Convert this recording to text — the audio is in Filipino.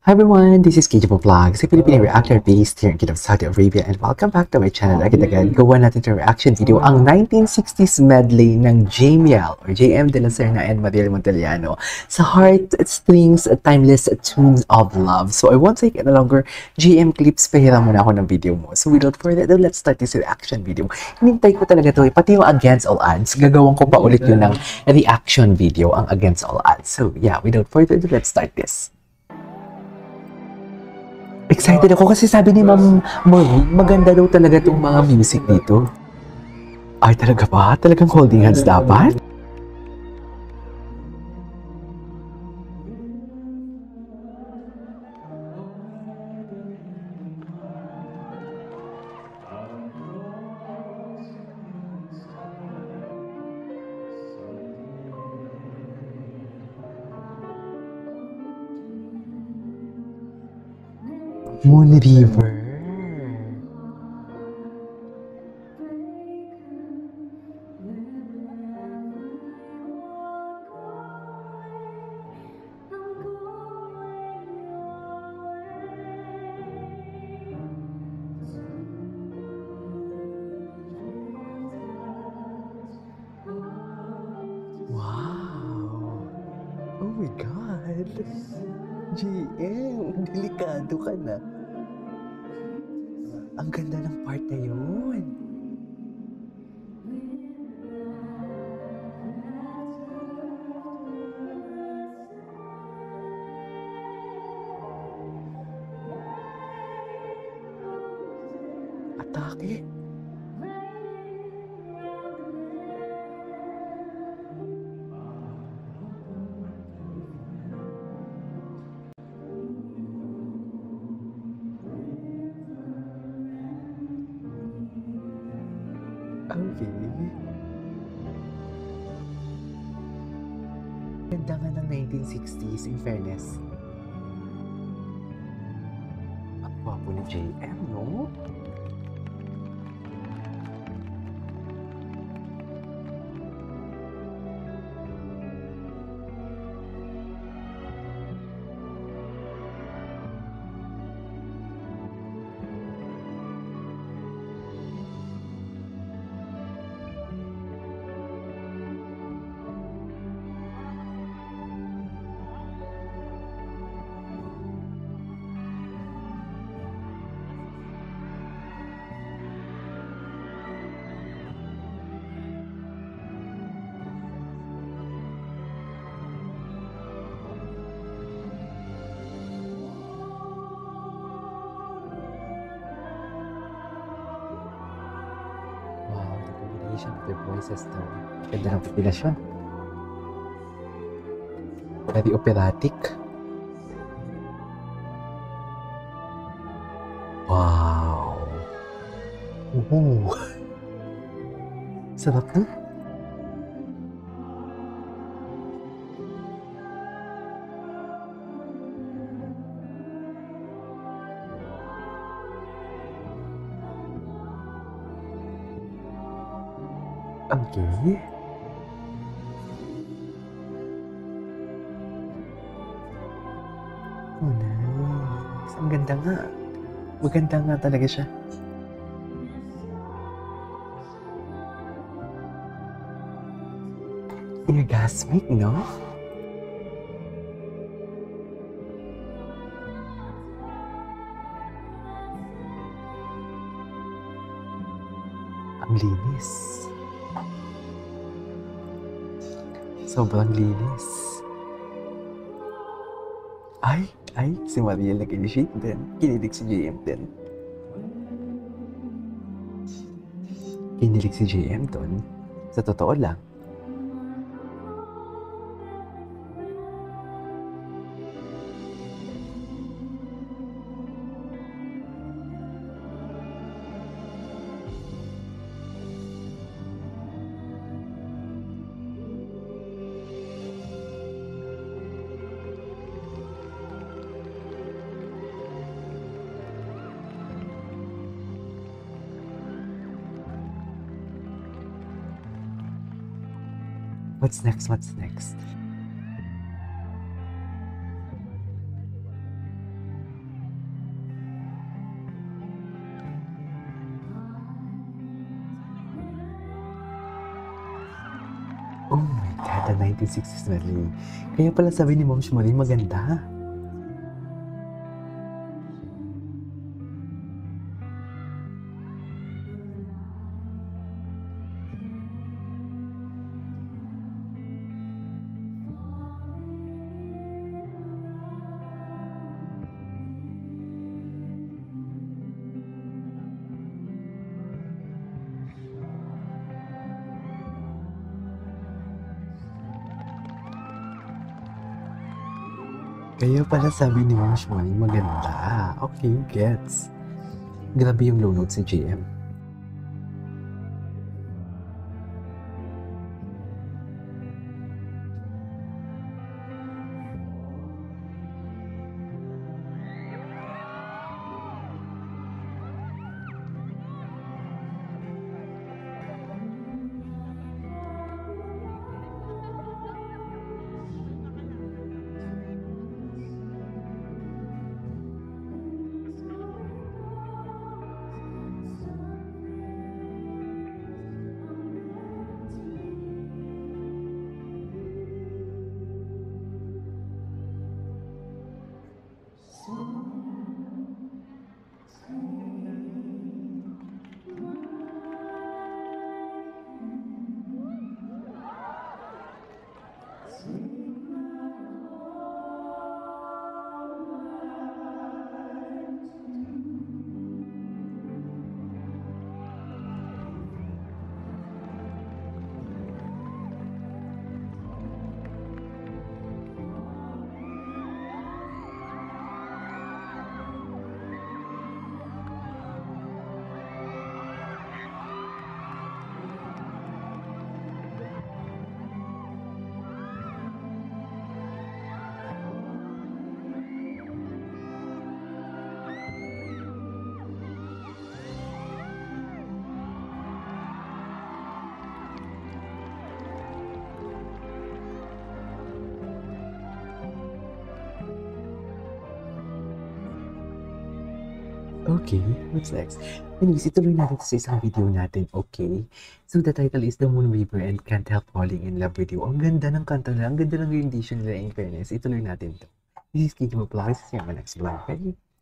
Hi everyone, this is KJ Vlogs, a Filipino reactor based here in Kingdom of Saudi Arabia, and welcome back to my channel. Agad-agad, gawa natin itong reaction video, ang 1960s medley ng JML or JM De La Serna and Mariel Montellano sa Heart Strings Timeless Tunes of Love. So I won't take any longer JM clips, pahiram muna ako ng video mo. So without further ado, let's start this reaction video. Hinintay ko talaga ito, pati yung Against All Odds, gagawin ko pa ulit yun ng reaction video, ang Against All Odds. So yeah, without further ado, let's start this. Excited ako kasi sabi ni Ma'am Maureen, maganda daw talaga itong mga music dito. Ay, talaga ba? Talagang holding hands dapat? Moon River. Wow. Oh my God. GM, delikado ka na. Ang ganda ng part na yun. Atake. Okay. Ganda nga ng 1960s, in fairness. Ang gwapo ni JM, no? Of their voices daw. Ganda ng kombinasyon. Very operatic. Wow. Ooh. Sarap na. Okay. Oh, nice. Ang ganda nga. Maganda nga talaga siya. Orgasmic, no? Ang linis. Sobrang linis. Ay, si Mariel na kinilig din. Kinilig si JM din. Kinilig si JM doon. Sa totoo lang. What's next? What's next? Oh my God, the 1960s medley. Kaya pala sabi ni Mom Shmuley maganda. Kaya pala sabi ni Mom Shmuley maganda. Okay, gets. Grabe yung low notes ni JM. Okay, what's next? Anyways, ituloy natin sa isang video natin, okay? So, the title is The Moon Weaver and Can't Help Falling in Love With You. Ang ganda ng kanta nila, ang ganda ng rendition nila, in fairness. Ituloy natin to. This is Kiki Vlogs. See you on my next vlog. Bye!